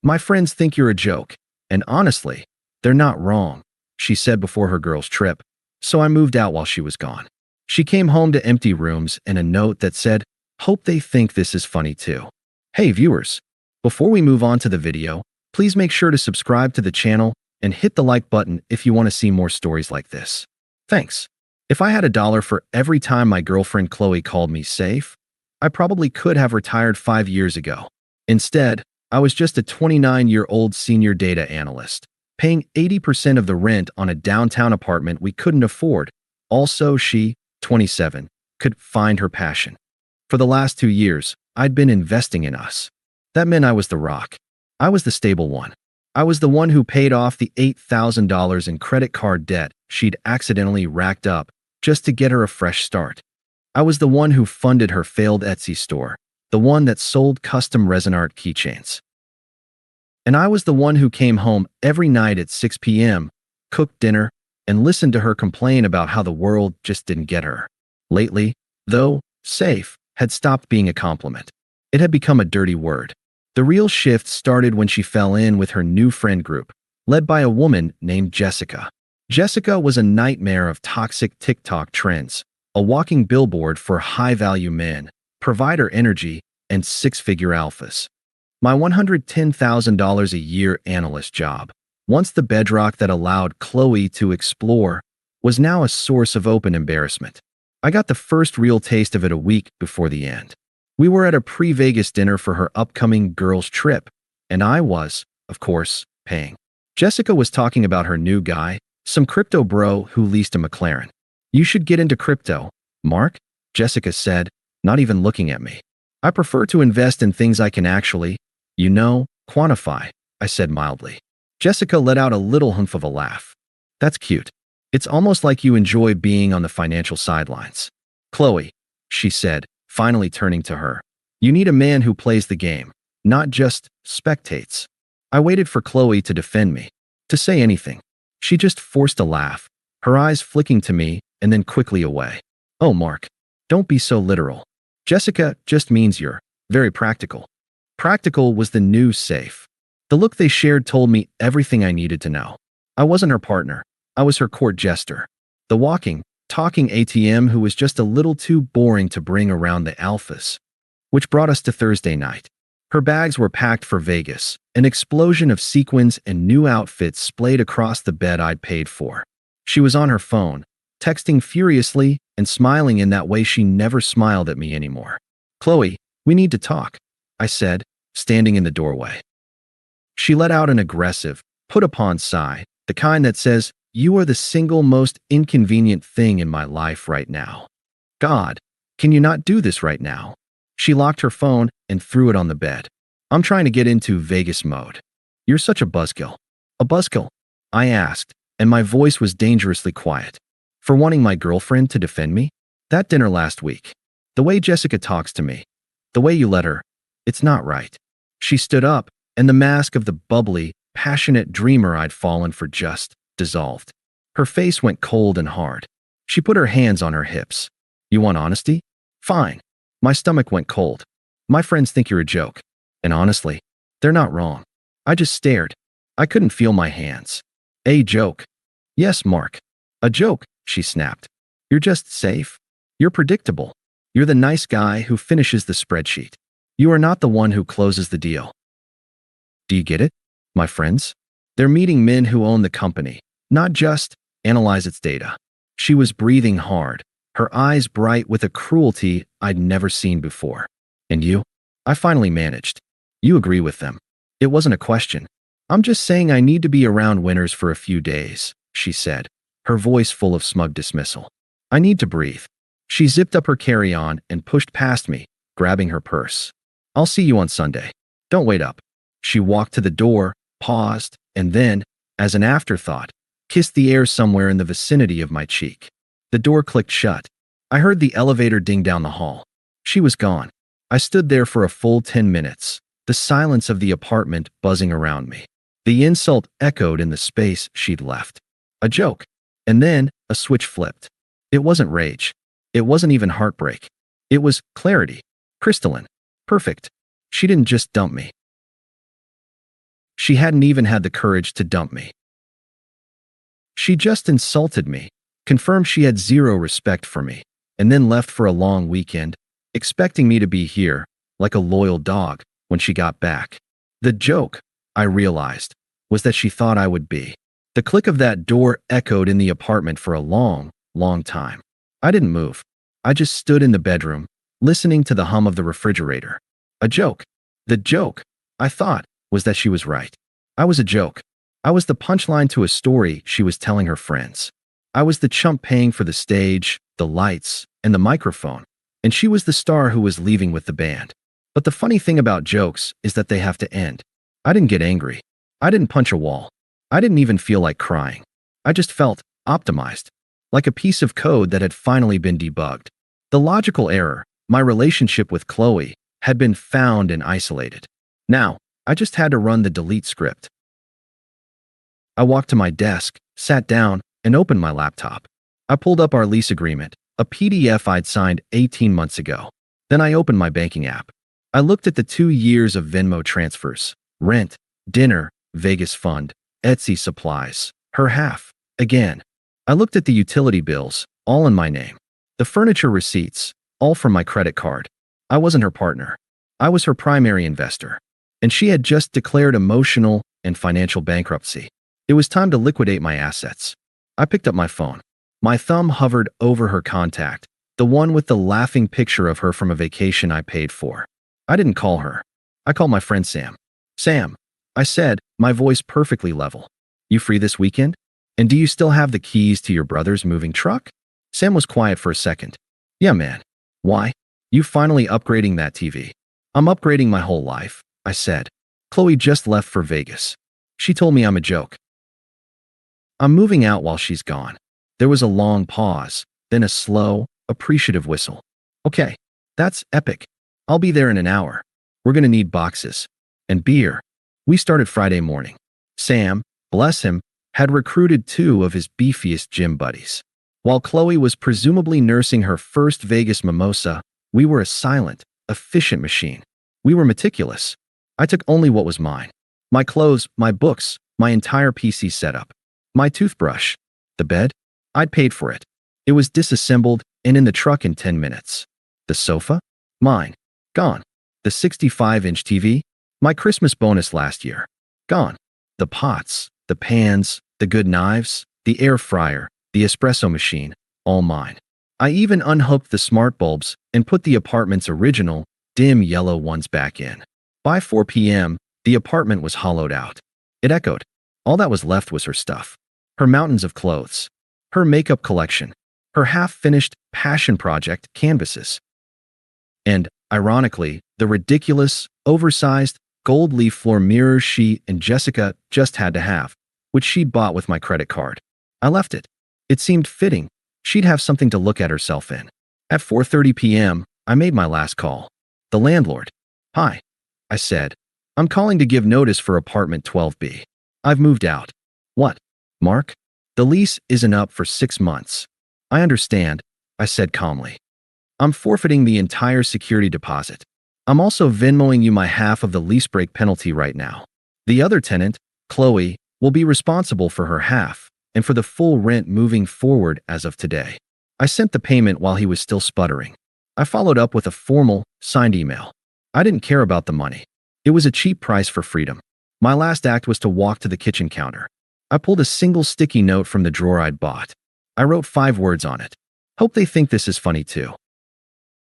My friends think you're a joke, and honestly, they're not wrong, she said before her girls' trip, so I moved out while she was gone. She came home to empty rooms and a note that said, "Hope they think this is funny too." Hey viewers, before we move on to the video, please make sure to subscribe to the channel and hit the like button if you want to see more stories like this. Thanks. If I had $1 for every time my girlfriend Chloe called me safe, I probably could have retired 5 years ago. Instead, I was just a 29-year-old senior data analyst, paying 80% of the rent on a downtown apartment we couldn't afford. Also, she, 27, could find her passion. For the last 2 years, I'd been investing in us. That meant I was the rock. I was the stable one. I was the one who paid off the $8,000 in credit card debt she'd accidentally racked up just to get her a fresh start. I was the one who funded her failed Etsy store, the one that sold custom resin art keychains. And I was the one who came home every night at 6 p.m., cooked dinner, and listened to her complain about how the world just didn't get her. Lately, though, safe had stopped being a compliment. It had become a dirty word. The real shift started when she fell in with her new friend group, led by a woman named Jessica. Jessica was a nightmare of toxic TikTok trends, a walking billboard for high-value men, provider energy, and six-figure alphas. My $110,000 a year analyst job, once the bedrock that allowed Chloe to explore, was now a source of open embarrassment. I got the first real taste of it a week before the end. We were at a pre-Vegas dinner for her upcoming girls' trip, and I was, of course, paying. Jessica was talking about her new guy, some crypto bro who leased a McLaren. "You should get into crypto, Mark," Jessica said, not even looking at me. "I prefer to invest in things I can actually, quantify," I said mildly. Jessica let out a little humph of a laugh. "That's cute. It's almost like you enjoy being on the financial sidelines." "Chloe," she said, finally turning to her, "you need a man who plays the game, not just spectates." I waited for Chloe to defend me, to say anything. She just forced a laugh, her eyes flicking to me and then quickly away. "Oh, Mark, don't be so literal. Jessica just means you're very practical." Practical was the new safe. The look they shared told me everything I needed to know. I wasn't her partner. I was her court jester. The walking, talking ATM who was just a little too boring to bring around the alphas. Which brought us to Thursday night. Her bags were packed for Vegas, an explosion of sequins and new outfits splayed across the bed I'd paid for. She was on her phone, texting furiously and smiling in that way she never smiled at me anymore. "Chloe, we need to talk," I said, standing in the doorway. She let out an aggressive, put-upon sigh, the kind that says, "You are the single most inconvenient thing in my life right now. God, can you not do this right now?" She locked her phone and threw it on the bed. "I'm trying to get into Vegas mode." "You're such a buzzkill." "A buzzkill?" I asked, and my voice was dangerously quiet. "For wanting my girlfriend to defend me? That dinner last week. The way Jessica talks to me. The way you let her. It's not right." She stood up, and the mask of the bubbly, passionate dreamer I'd fallen for just dissolved. Her face went cold and hard. She put her hands on her hips. "You want honesty? Fine." My stomach went cold. "My friends think you're a joke. And honestly, they're not wrong." I just stared. I couldn't feel my hands. "A joke?" "Yes, Mark. A joke," she snapped. "You're just safe. You're predictable. You're the nice guy who finishes the spreadsheet. You are not the one who closes the deal. Do you get it, my friends? They're meeting men who own the company, not just analyze its data." She was breathing hard, her eyes bright with a cruelty I'd never seen before. "And you?" I finally managed. "You agree with them. It wasn't a question. I'm just saying I need to be around winners for a few days," she said, her voice full of smug dismissal. "I need to breathe." She zipped up her carry-on and pushed past me, grabbing her purse. "I'll see you on Sunday. Don't wait up." She walked to the door, paused, and then, as an afterthought, kissed the air somewhere in the vicinity of my cheek. The door clicked shut. I heard the elevator ding down the hall. She was gone. I stood there for a full 10 minutes, the silence of the apartment buzzing around me. The insult echoed in the space she'd left. A joke. And then, a switch flipped. It wasn't rage. It wasn't even heartbreak. It was clarity. Crystalline. Perfect. She didn't just dump me. She hadn't even had the courage to dump me. She just insulted me, confirmed she had zero respect for me, and then left for a long weekend, expecting me to be here, like a loyal dog, when she got back. The joke, I realized, was that she thought I would be. The click of that door echoed in the apartment for a long, long time. I didn't move. I just stood in the bedroom, listening to the hum of the refrigerator. A joke. The joke, I thought, was that she was right. I was a joke. I was the punchline to a story she was telling her friends. I was the chump paying for the stage, the lights, and the microphone, and she was the star who was leaving with the band. But the funny thing about jokes is that they have to end. I didn't get angry. I didn't punch a wall. I didn't even feel like crying. I just felt optimized, like a piece of code that had finally been debugged. The logical error, my relationship with Chloe, had been found and isolated. Now, I just had to run the delete script. I walked to my desk, sat down, and opened my laptop. I pulled up our lease agreement, a PDF I'd signed 18 months ago. Then I opened my banking app. I looked at the 2 years of Venmo transfers, rent, dinner, Vegas fund, Etsy supplies, her half, again. I looked at the utility bills, all in my name. The furniture receipts, all from my credit card. I wasn't her partner. I was her primary investor. And she had just declared emotional and financial bankruptcy. It was time to liquidate my assets. I picked up my phone. My thumb hovered over her contact, the one with the laughing picture of her from a vacation I paid for. I didn't call her. I called my friend Sam. Sam, I said, my voice perfectly level. You free this weekend? And do you still have the keys to your brother's moving truck? Sam was quiet for a second. Yeah, man. Why? You finally upgrading that TV. I'm upgrading my whole life, I said. Chloe just left for Vegas. She told me I'm a joke. I'm moving out while she's gone. There was a long pause, then a slow, appreciative whistle. Okay, that's epic. I'll be there in an hour. We're gonna need boxes. And beer. We started Friday morning. Sam, bless him, had recruited 2 of his beefiest gym buddies. While Chloe was presumably nursing her first Vegas mimosa, we were a silent, efficient machine. We were meticulous. I took only what was mine. My clothes, my books, my entire PC setup. My toothbrush. The bed? I'd paid for it. It was disassembled and in the truck in 10 minutes. The sofa? Mine. Gone. The 65-inch TV? My Christmas bonus last year. Gone. The pots, the pans, the good knives, the air fryer, the espresso machine, all mine. I even unhooked the smart bulbs and put the apartment's original, dim yellow ones back in. By 4 p.m., the apartment was hollowed out. It echoed. All that was left was her stuff. Her mountains of clothes. Her makeup collection. Her half-finished passion project canvases. And, ironically, the ridiculous, oversized, gold leaf floor mirrors she and Jessica just had to have, which she'd bought with my credit card. I left it. It seemed fitting. She'd have something to look at herself in. At 4:30 p.m., I made my last call. The landlord. Hi, I said. I'm calling to give notice for apartment 12B. I've moved out. What? Mark? The lease isn't up for 6 months. I understand, I said calmly. I'm forfeiting the entire security deposit. I'm also Venmoing you my half of the lease break penalty right now. The other tenant, Chloe, will be responsible for her half and for the full rent moving forward as of today. I sent the payment while he was still sputtering. I followed up with a formal, signed email. I didn't care about the money. It was a cheap price for freedom. My last act was to walk to the kitchen counter. I pulled a single sticky note from the drawer I'd bought. I wrote 5 words on it. Hope they think this is funny too.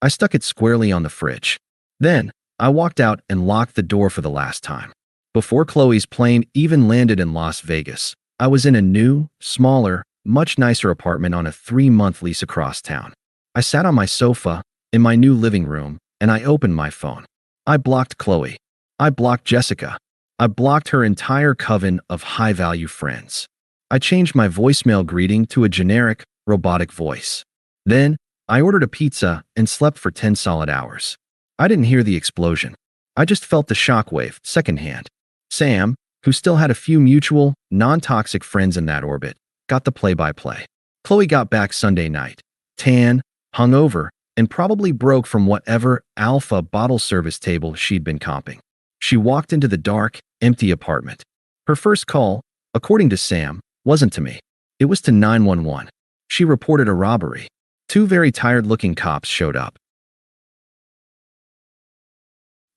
I stuck it squarely on the fridge. Then, I walked out and locked the door for the last time. Before Chloe's plane even landed in Las Vegas, I was in a new, smaller, much nicer apartment on a 3-month lease across town. I sat on my sofa in my new living room and I opened my phone. I blocked Chloe. I blocked Jessica. I blocked her entire coven of high-value friends. I changed my voicemail greeting to a generic, robotic voice. Then, I ordered a pizza and slept for 10 solid hours. I didn't hear the explosion. I just felt the shockwave, secondhand. Sam, who still had a few mutual, non-toxic friends in that orbit, got the play-by-play. Chloe got back Sunday night, tan, hungover, and probably broke from whatever alpha bottle service table she'd been comping. She walked into the dark, empty apartment. Her first call, according to Sam, wasn't to me. It was to 911. She reported a robbery. Two very tired-looking cops showed up.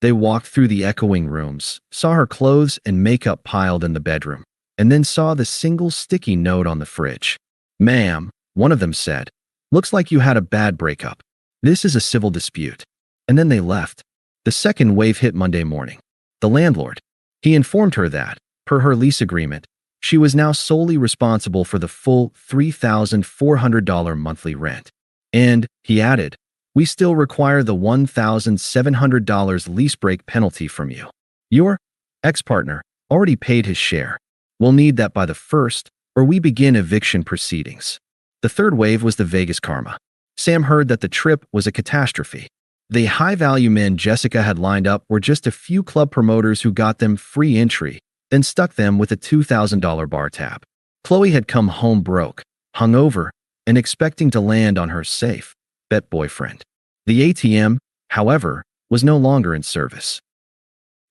They walked through the echoing rooms, saw her clothes and makeup piled in the bedroom, and then saw the single sticky note on the fridge. "Ma'am," one of them said, "looks like you had a bad breakup. This is a civil dispute." And then they left. The second wave hit Monday morning. The landlord. He informed her that, per her lease agreement, she was now solely responsible for the full $3,400 monthly rent. And, he added, "We still require the $1,700 lease break penalty from you. Your ex-partner already paid his share. We'll need that by the 1st, or we begin eviction proceedings." The third wave was the Vegas karma. Sam heard that the trip was a catastrophe. The high-value men Jessica had lined up were just a few club promoters who got them free entry, then stuck them with a $2,000 bar tab. Chloe had come home broke, hungover, and expecting to land on her safe bet boyfriend. The ATM, however, was no longer in service.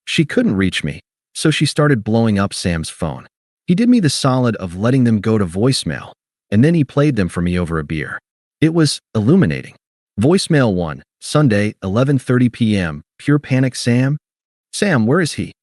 She couldn't reach me, so she started blowing up Sam's phone. He did me the solid of letting them go to voicemail, and then he played them for me over a beer. It was illuminating. Voicemail 1, Sunday, 11:30 p.m., pure panic. Sam? Sam, where is he?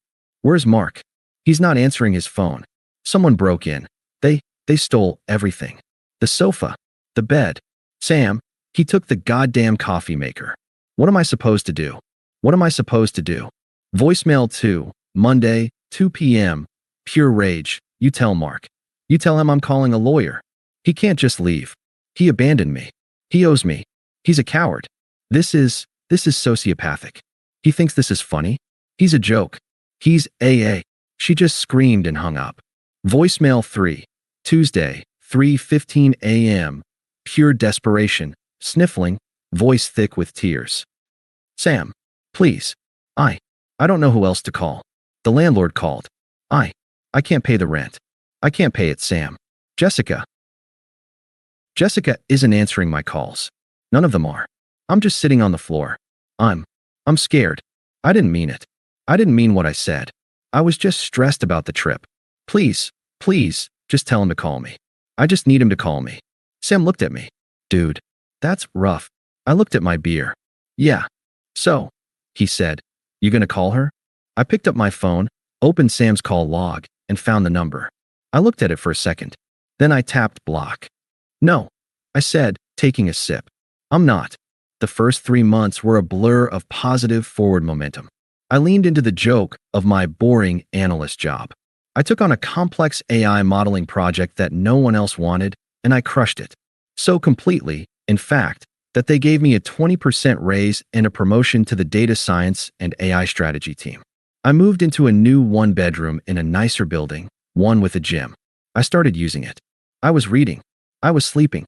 Where's Mark? He's not answering his phone. Someone broke in. They stole everything. The sofa. The bed. Sam, he took the goddamn coffee maker. What am I supposed to do? What am I supposed to do? Voicemail 2, Monday, 2 p.m., pure rage. You tell Mark. You tell him I'm calling a lawyer. He can't just leave. He abandoned me. He owes me. He's a coward. This is sociopathic. He thinks this is funny. He's a joke. He's AA. She just screamed and hung up. Voicemail 3, Tuesday, 3:15 a.m., pure desperation, sniffling, voice thick with tears. Sam, please. I don't know who else to call. The landlord called. I can't pay the rent. I can't pay it, Sam. Jessica isn't answering my calls. None of them are. I'm just sitting on the floor. I'm scared. I didn't mean it. I didn't mean what I said. I was just stressed about the trip. Please, just tell him to call me. I just need him to call me. Sam looked at me. Dude, that's rough. I looked at my beer. Yeah. So, he said, you gonna call her? I picked up my phone, opened Sam's call log, and found the number. I looked at it for a second. Then I tapped block. No, I said, taking a sip. I'm not. The first 3 months were a blur of positive forward momentum. I leaned into the joke of my boring analyst job. I took on a complex AI modeling project that no one else wanted, and I crushed it. So completely, in fact, that they gave me a 20% raise and a promotion to the data science and AI strategy team. I moved into a new one-bedroom in a nicer building, one with a gym. I started using it. I was reading. I was sleeping.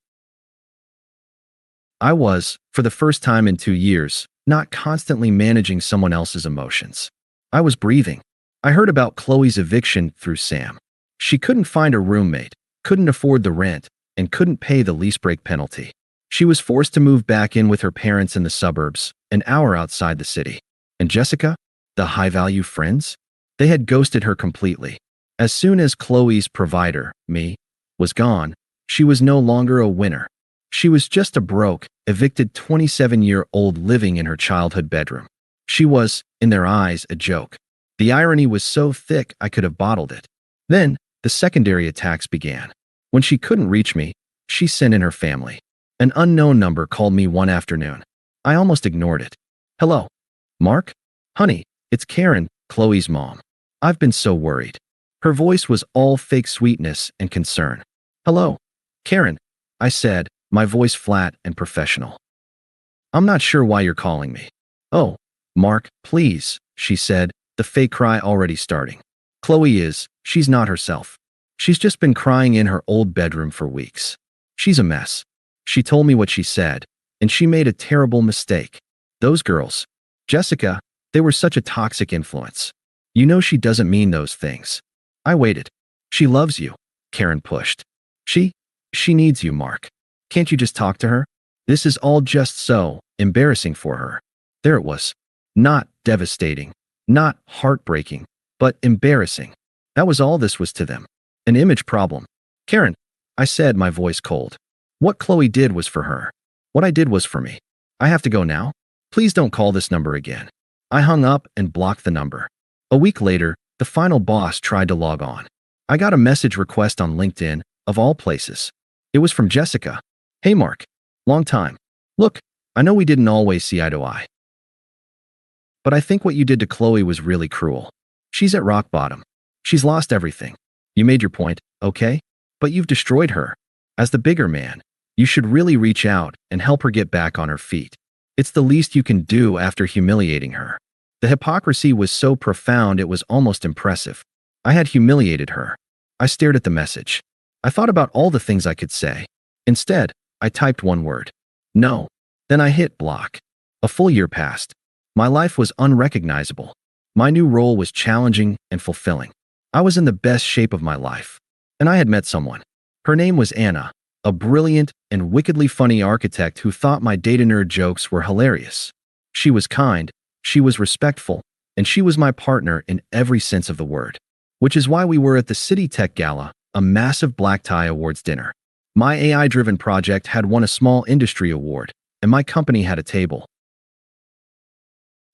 I was, for the first time in 2 years, not constantly managing someone else's emotions. I was breathing. I heard about Chloe's eviction through Sam. She couldn't find a roommate, couldn't afford the rent, and couldn't pay the lease break penalty. She was forced to move back in with her parents in the suburbs, an hour outside the city. And Jessica, the high-value friends? They had ghosted her completely. As soon as Chloe's provider, me, was gone, she was no longer a winner. She was just a broke, evicted 27-year-old living in her childhood bedroom. She was, in their eyes, a joke. The irony was so thick I could have bottled it. Then, the secondary attacks began. When she couldn't reach me, she sent in her family. An unknown number called me one afternoon. I almost ignored it. Hello. Mark? Honey, it's Karen, Chloe's mom. I've been so worried. Her voice was all fake sweetness and concern. Hello. Karen, I said, my voice flat and professional. I'm not sure why you're calling me. Oh, Mark, please, she said, the fake cry already starting. She's not herself. She's just been crying in her old bedroom for weeks. She's a mess. She told me what she said, and she made a terrible mistake. Those girls, Jessica, they were such a toxic influence. You know she doesn't mean those things. I waited. She loves you, Karen pushed. She needs you, Mark. Can't you just talk to her? This is all just so embarrassing for her. There it was. Not devastating, not heartbreaking, but embarrassing. That was all this was to them. An image problem. Karen, I said, my voice cold. What Chloe did was for her. What I did was for me. I have to go now? Please don't call this number again. I hung up and blocked the number. A week later, the final boss tried to log on. I got a message request on LinkedIn, of all places. It was from Jessica. Hey Mark. Long time. Look, I know we didn't always see eye to eye. But I think what you did to Chloe was really cruel. She's at rock bottom. She's lost everything. You made your point, okay? But you've destroyed her. As the bigger man, you should really reach out and help her get back on her feet. It's the least you can do after humiliating her. The hypocrisy was so profound it was almost impressive. I had humiliated her. I stared at the message. I thought about all the things I could say. Instead, I typed one word. No. Then I hit block. A full year passed. My life was unrecognizable. My new role was challenging and fulfilling. I was in the best shape of my life. And I had met someone. Her name was Anna, a brilliant and wickedly funny architect who thought my data nerd jokes were hilarious. She was kind, she was respectful, and she was my partner in every sense of the word. Which is why we were at the City Tech Gala, a massive black tie awards dinner. My AI-driven project had won a small industry award, and my company had a table.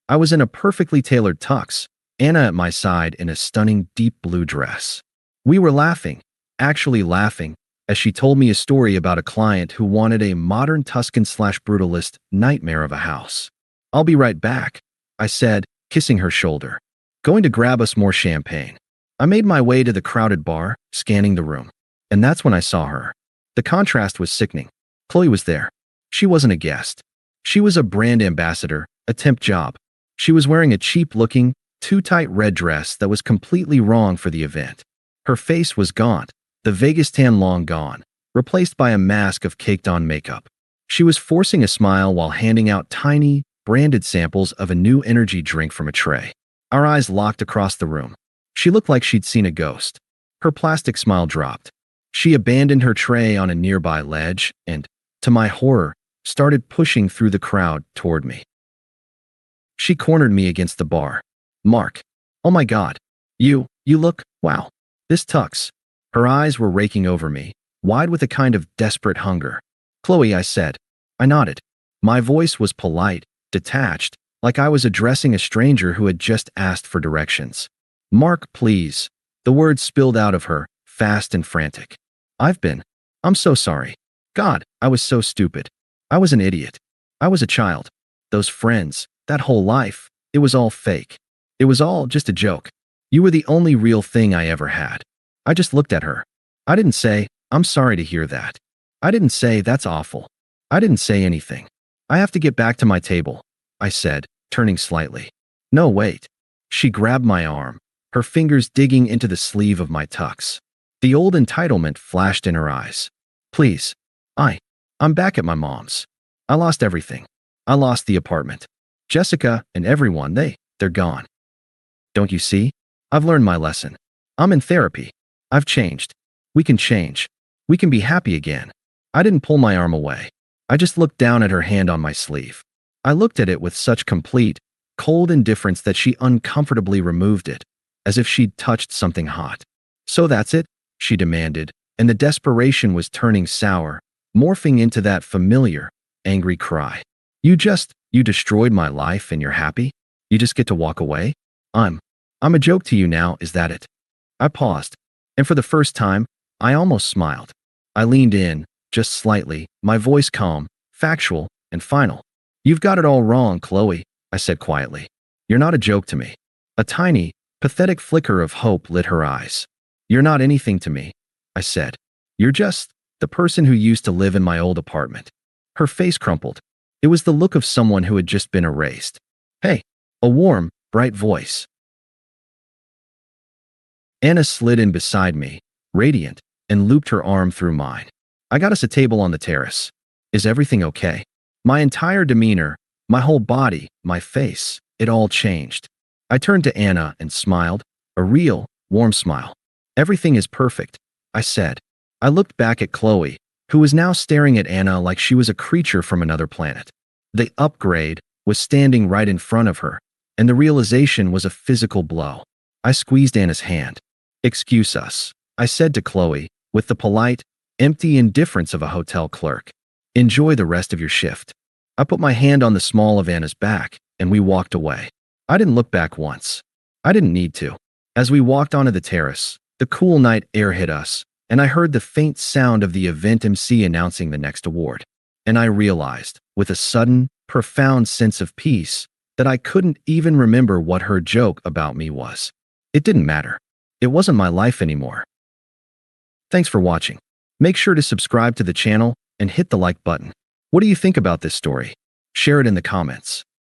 I was in a perfectly tailored tux, Anna at my side in a stunning deep blue dress. We were laughing, actually laughing, as she told me a story about a client who wanted a modern Tuscan/brutalist nightmare of a house. I'll be right back, I said, kissing her shoulder. Going to grab us more champagne. I made my way to the crowded bar, scanning the room. And that's when I saw her. The contrast was sickening. Chloe was there. She wasn't a guest. She was a brand ambassador, a temp job. She was wearing a cheap-looking, too-tight red dress that was completely wrong for the event. Her face was gaunt, the Vegas tan long gone, replaced by a mask of caked-on makeup. She was forcing a smile while handing out tiny, branded samples of a new energy drink from a tray. Our eyes locked across the room. She looked like she'd seen a ghost. Her plastic smile dropped. She abandoned her tray on a nearby ledge and, to my horror, started pushing through the crowd toward me. She cornered me against the bar. Mark. Oh my God. You look, wow. This tux. Her eyes were raking over me, wide with a kind of desperate hunger. Chloe, I said. I nodded. My voice was polite, detached, like I was addressing a stranger who had just asked for directions. Mark, please. The words spilled out of her, fast and frantic. I'm so sorry. God, I was so stupid. I was an idiot. I was a child. Those friends, that whole life, it was all fake. It was all just a joke. You were the only real thing I ever had. I just looked at her. I didn't say, I'm sorry to hear that. I didn't say, that's awful. I didn't say anything. I have to get back to my table, I said, turning slightly. No, wait. She grabbed my arm, her fingers digging into the sleeve of my tux. The old entitlement flashed in her eyes. Please. I'm back at my mom's. I lost everything. I lost the apartment. Jessica and everyone, they're gone. Don't you see? I've learned my lesson. I'm in therapy. I've changed. We can change. We can be happy again. I didn't pull my arm away. I just looked down at her hand on my sleeve. I looked at it with such complete, cold indifference that she uncomfortably removed it, as if she'd touched something hot. So that's it? She demanded, and the desperation was turning sour, morphing into that familiar, angry cry. You destroyed my life and you're happy? You just get to walk away? I'm a joke to you now, is that it? I paused, and for the first time, I almost smiled. I leaned in, just slightly, my voice calm, factual, and final. You've got it all wrong, Chloe, I said quietly. You're not a joke to me. A tiny, pathetic flicker of hope lit her eyes. You're not anything to me, I said. You're just the person who used to live in my old apartment. Her face crumpled. It was the look of someone who had just been erased. Hey, a warm, bright voice. Anna slid in beside me, radiant, and looped her arm through mine. I got us a table on the terrace. Is everything okay? My entire demeanor, my whole body, my face, it all changed. I turned to Anna and smiled, a real, warm smile. Everything is perfect, I said. I looked back at Chloe, who was now staring at Anna like she was a creature from another planet. The upgrade was standing right in front of her, and the realization was a physical blow. I squeezed Anna's hand. Excuse us, I said to Chloe, with the polite, empty indifference of a hotel clerk. Enjoy the rest of your shift. I put my hand on the small of Anna's back, and we walked away. I didn't look back once. I didn't need to. As we walked onto the terrace, the cool night air hit us, and I heard the faint sound of the event MC announcing the next award. And I realized, with a sudden, profound sense of peace, that I couldn't even remember what her joke about me was. It didn't matter. It wasn't my life anymore. Thanks for watching. Make sure to subscribe to the channel and hit the like button. What do you think about this story? Share it in the comments.